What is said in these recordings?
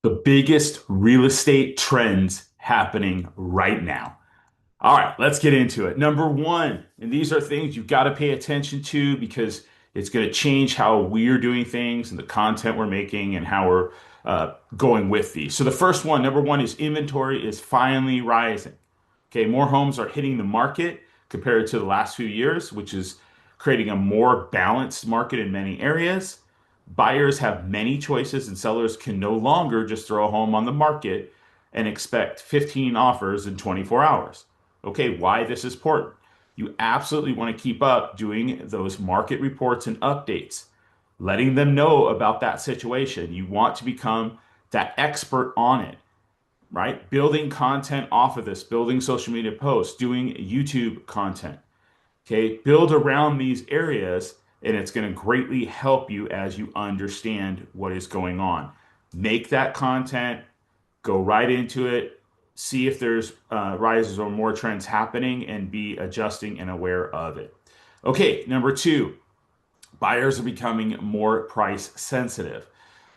The biggest real estate trends happening right now. All right, let's get into it. Number one, and these are things you've got to pay attention to because it's going to change how we're doing things and the content we're making and how we're going with these. So the first one, number one, is inventory is finally rising. Okay, more homes are hitting the market compared to the last few years, which is creating a more balanced market in many areas. Buyers have many choices, and sellers can no longer just throw a home on the market and expect 15 offers in 24 hours. Okay, why this is important? You absolutely want to keep up doing those market reports and updates, letting them know about that situation. You want to become that expert on it, right? Building content off of this, building social media posts, doing YouTube content. Okay, build around these areas, and it's going to greatly help you as you understand what is going on. Make that content, go right into it, see if there's rises or more trends happening, and be adjusting and aware of it. Okay, number two, buyers are becoming more price sensitive.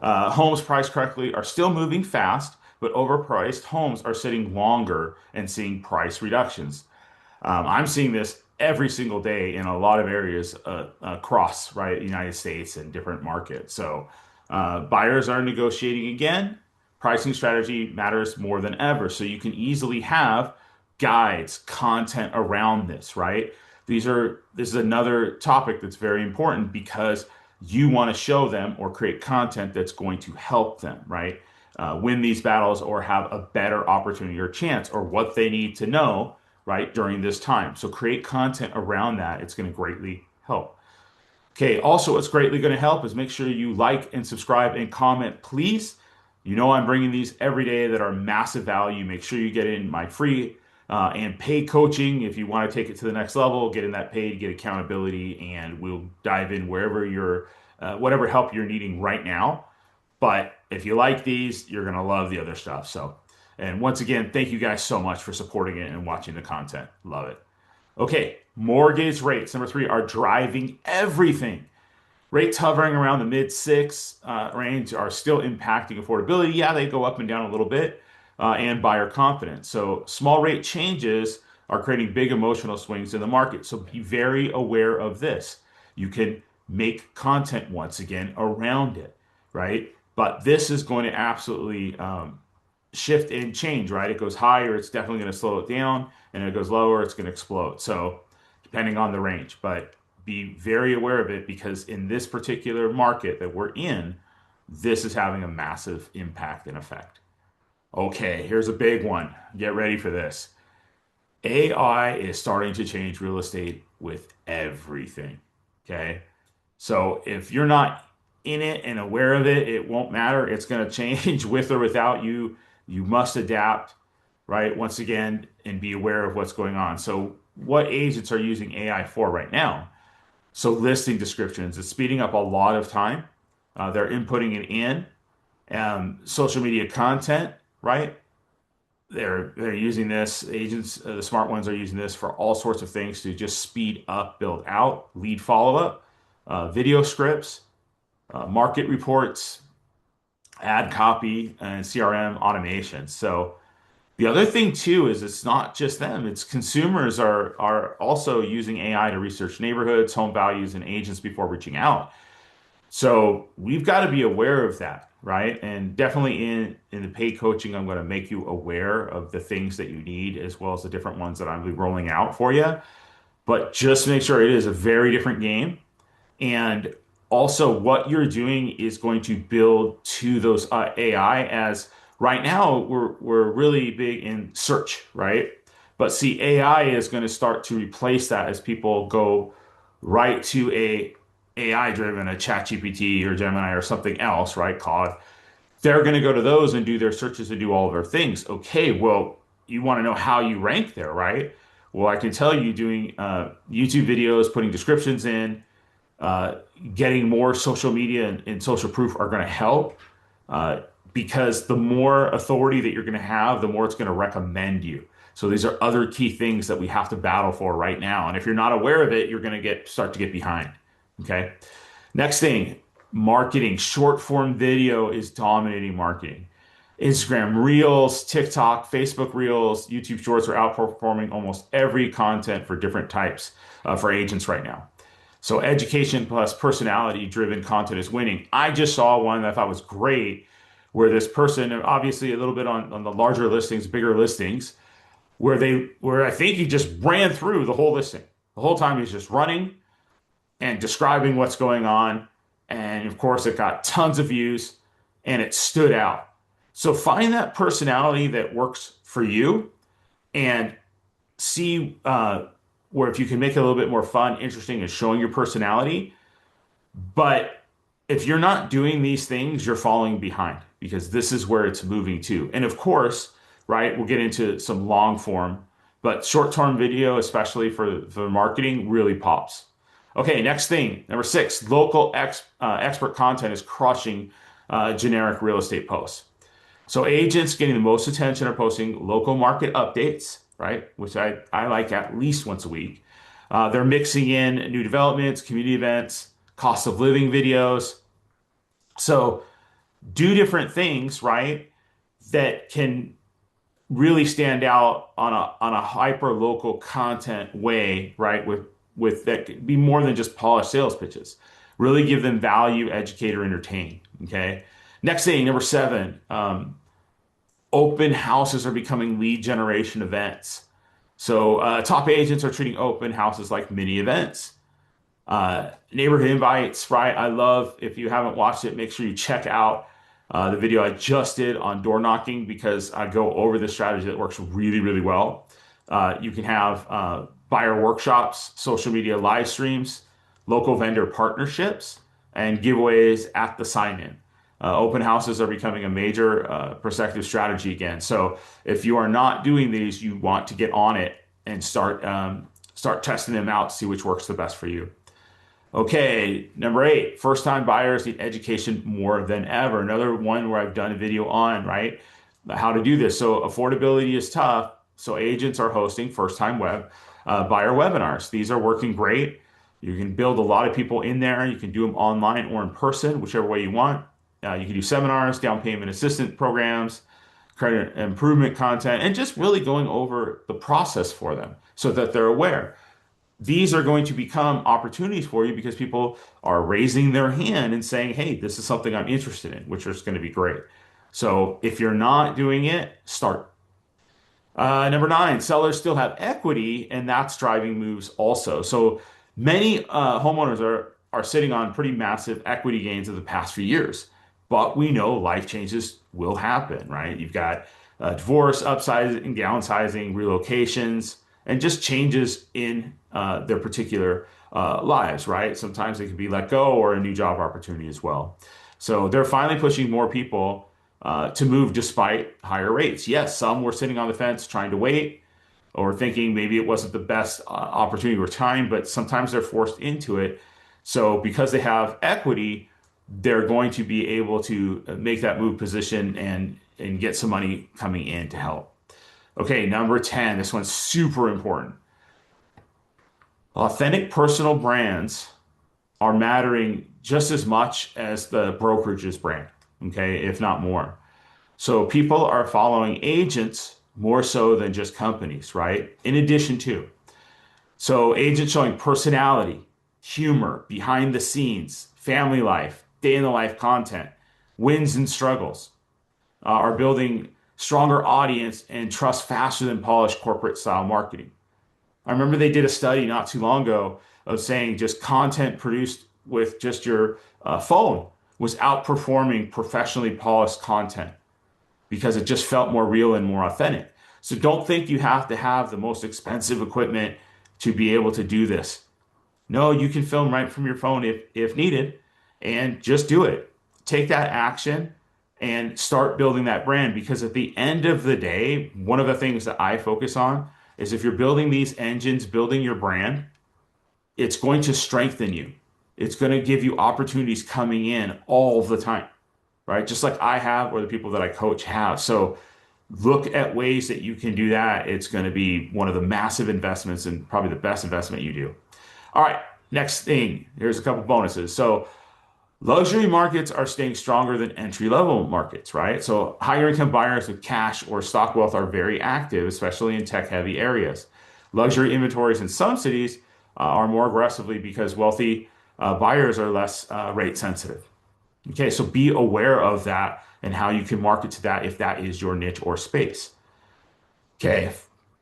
Homes priced correctly are still moving fast, but overpriced homes are sitting longer and seeing price reductions. I'm seeing this every single day in a lot of areas across right the United States and different markets. So buyers are negotiating again. Pricing strategy matters more than ever. So you can easily have guides, content around this, right? This is another topic that's very important because you want to show them or create content that's going to help them, right? Win these battles or have a better opportunity or chance or what they need to know right during this time. So create content around that. It's going to greatly help. Okay, also what's greatly going to help is make sure you like and subscribe and comment, please. You know I'm bringing these every day that are massive value. Make sure you get in my free and paid coaching if you want to take it to the next level. Get in that paid, get accountability, and we'll dive in wherever you're, whatever help you're needing right now. But if you like these, you're going to love the other stuff. So, and once again, thank you guys so much for supporting it and watching the content. Love it. Okay, mortgage rates, number three, are driving everything. Rates hovering around the mid six range are still impacting affordability. Yeah, they go up and down a little bit, and buyer confidence. So small rate changes are creating big emotional swings in the market. So be very aware of this. You can make content once again around it, right? But this is going to absolutely shift and change, right? It goes higher, it's definitely going to slow it down, and it goes lower, it's going to explode. So, depending on the range, but be very aware of it because in this particular market that we're in, this is having a massive impact and effect. Okay, here's a big one. Get ready for this. AI is starting to change real estate with everything. Okay. So if you're not in it and aware of it, it won't matter. It's going to change with or without you. You must adapt, right? Once again, and be aware of what's going on. So, what agents are using AI for right now? So, listing descriptions, it's speeding up a lot of time. They're inputting it in. Social media content, right? They're using this. Agents, the smart ones, are using this for all sorts of things to just speed up, build out, lead follow up, video scripts, market reports, ad copy, and CRM automation. So the other thing too is it's not just them. It's consumers are also using AI to research neighborhoods, home values, and agents before reaching out. So we've got to be aware of that, right? And definitely in the paid coaching, I'm going to make you aware of the things that you need as well as the different ones that I'll be rolling out for you. But just make sure it is a very different game. And also, what you're doing is going to build to those AI. As right now, we're really big in search, right? But see, AI is going to start to replace that as people go right to a AI driven, a ChatGPT or Gemini or something else, right? Claude. They're going to go to those and do their searches and do all of their things. Okay, well, you want to know how you rank there, right? Well, I can tell you doing YouTube videos, putting descriptions in, uh, getting more social media and social proof are going to help uh, because the more authority that you're going to have, the more it's going to recommend you. So these are other key things that we have to battle for right now. And if you're not aware of it, you're going to start to get behind. Okay. Next thing, marketing. Short form video is dominating marketing. Instagram Reels, TikTok, Facebook Reels, YouTube Shorts are outperforming almost every content for different types for agents right now. So education plus personality driven content is winning. I just saw one that I thought was great where this person, obviously a little bit on the larger listings, bigger listings, where I think he just ran through the whole listing. The whole time he's just running and describing what's going on. And of course, it got tons of views and it stood out. So find that personality that works for you and see where if you can make it a little bit more fun, interesting, and showing your personality. But if you're not doing these things, you're falling behind because this is where it's moving to. And of course, right, we'll get into some long form, but short term video, especially for marketing, really pops. Okay, next thing, number six, local expert content is crushing generic real estate posts. So agents getting the most attention are posting local market updates, right? Which I like at least once a week. They're mixing in new developments, community events, cost of living videos. So do different things, right? That can really stand out on a hyper local content way, right? With that could be more than just polished sales pitches. Really give them value, educate, or entertain. Okay. Next thing, number seven, open houses are becoming lead generation events. So top agents are treating open houses like mini events. Neighborhood invites, right? I love, if you haven't watched it, make sure you check out the video I just did on door knocking because I go over the strategy that works really, really well. You can have buyer workshops, social media live streams, local vendor partnerships, and giveaways at the sign-in. Open houses are becoming a major prospective strategy again. So if you are not doing these, you want to get on it and start testing them out, see which works the best for you. Okay, number eight, first-time buyers need education more than ever. Another one where I've done a video on, right, how to do this. So affordability is tough. So agents are hosting first-time buyer webinars. These are working great. You can build a lot of people in there. You can do them online or in person, whichever way you want. You can do seminars, down payment assistance programs, credit improvement content, and just really going over the process for them so that they're aware. These are going to become opportunities for you because people are raising their hand and saying, hey, this is something I'm interested in, which is going to be great. So if you're not doing it, start. Number nine, sellers still have equity, and that's driving moves also. So many homeowners are sitting on pretty massive equity gains of the past few years, but we know life changes will happen, right? You've got divorce, upsizing, downsizing, relocations, and just changes in their particular lives, right? Sometimes they could be let go or a new job opportunity as well. So they're finally pushing more people to move despite higher rates. Yes, some were sitting on the fence trying to wait or thinking maybe it wasn't the best opportunity or time, but sometimes they're forced into it. So because they have equity, they're going to be able to make that move position and get some money coming in to help. Okay, number 10, this one's super important. Authentic personal brands are mattering just as much as the brokerage's brand, okay, if not more. So people are following agents more so than just companies, right? In addition to. So agents showing personality, humor, behind the scenes, family life, day in the life content, wins and struggles, are building stronger audience and trust faster than polished corporate style marketing. I remember they did a study not too long ago of saying just content produced with just your phone was outperforming professionally polished content because it just felt more real and more authentic. So don't think you have to have the most expensive equipment to be able to do this. No, you can film right from your phone if needed and just do it. Take that action and start building that brand because at the end of the day, one of the things that I focus on is if you're building these engines, building your brand, it's going to strengthen you. It's going to give you opportunities coming in all the time, right? Just like I have or the people that I coach have. So look at ways that you can do that. It's going to be one of the massive investments and probably the best investment you do. All right, next thing. Here's a couple bonuses. So Luxury markets are staying stronger than entry-level markets, right? So higher income buyers with cash or stock wealth are very active, especially in tech-heavy areas. Luxury inventories in some cities are more aggressively because wealthy buyers are less rate sensitive. Okay, so be aware of that and how you can market to that if that is your niche or space. Okay,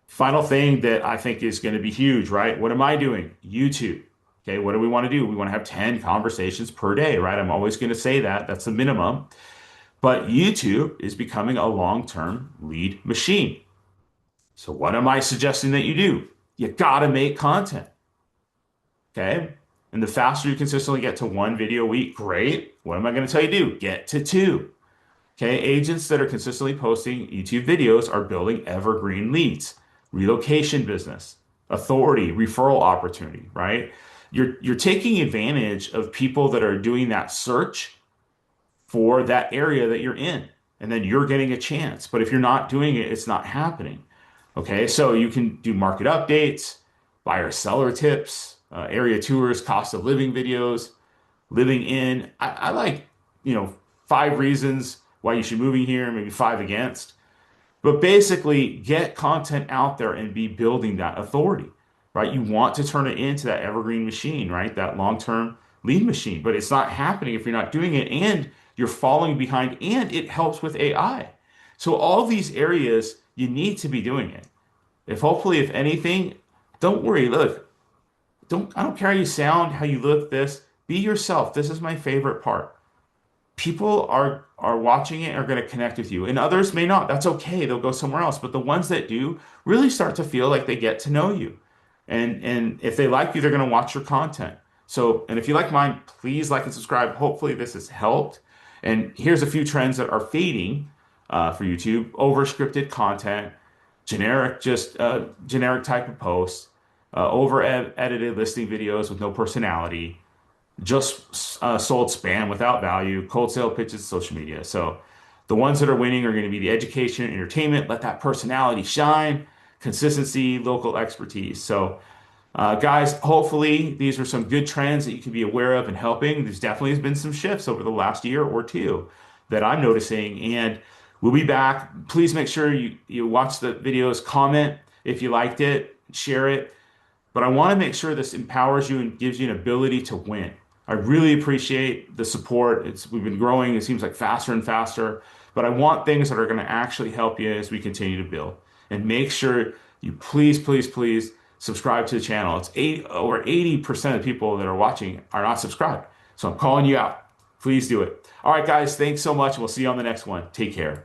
final thing that I think is going to be huge, right? What am I doing? YouTube. Okay, what do we want to do? We want to have 10 conversations per day, right? I'm always going to say that. That's the minimum. But YouTube is becoming a long-term lead machine. So what am I suggesting that you do? You got to make content. Okay. And the faster you consistently get to one video a week, great. What am I going to tell you to do? Get to two. Okay. Agents that are consistently posting YouTube videos are building evergreen leads, relocation business, authority, referral opportunity, right? You're taking advantage of people that are doing that search for that area that you're in. And then you're getting a chance. But if you're not doing it, it's not happening. Okay, so you can do market updates, buyer seller tips, area tours, cost of living videos, living in. I like, 5 reasons why you should moving here, maybe five against. But basically, get content out there and be building that authority, right? You want to turn it into that evergreen machine, right? That long-term lead machine. But it's not happening if you're not doing it and you're falling behind and it helps with AI. So all these areas, you need to be doing it. If anything, don't worry. Look, I don't care how you sound, how you look, this. Be yourself. This is my favorite part. People are watching it, are going to connect with you, and others may not. That's okay. They'll go somewhere else. But the ones that do really start to feel like they get to know you. And if they like you, they're going to watch your content. So, and if you like mine, please like and subscribe. Hopefully this has helped. And here's a few trends that are fading for YouTube: overscripted content, generic type of posts, over edited listing videos with no personality, just sold spam without value, cold sale pitches, social media. So the ones that are winning are going to be the education, entertainment, let that personality shine, consistency, local expertise. So guys, hopefully these are some good trends that you can be aware of and helping. There's definitely has been some shifts over the last year or two that I'm noticing, and we'll be back. Please make sure you watch the videos, comment if you liked it, share it. But I want to make sure this empowers you and gives you an ability to win. I really appreciate the support. We've been growing, it seems like faster and faster, but I want things that are going to actually help you as we continue to build. And make sure you please subscribe to the channel. Over 80% of people that are watching are not subscribed. So I'm calling you out. Please do it. All right, guys, thanks so much. We'll see you on the next one. Take care.